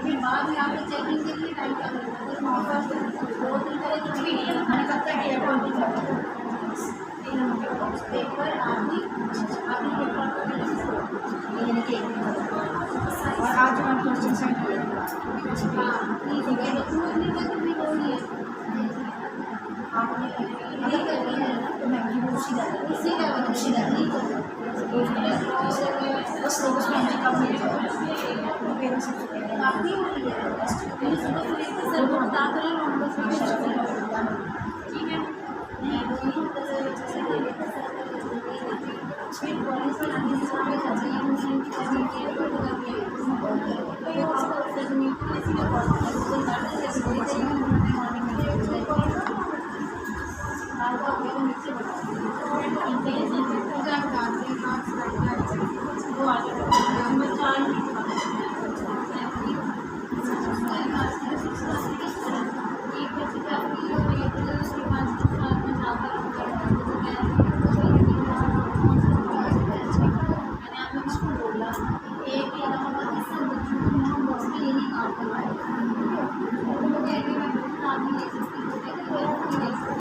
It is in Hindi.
फिर बाद में आपको चेकिंग के लिए टाइम का मिलता है। तो हमारे पास 2-3 तरह की पीडीएफ मैंने कब तक किया पेपर आदि पेपर ये देखिए और आज हम क्वेश्चन सेंड किए। हाँ ठीक है तो इतनी तक भी होनी है आपने ये करनी है ना तो मैं उसी का बस लोगों में हमें कम मिल जाए काफ़ी होती है सर वो बता कर ठीक है नहीं फिर कॉलेज में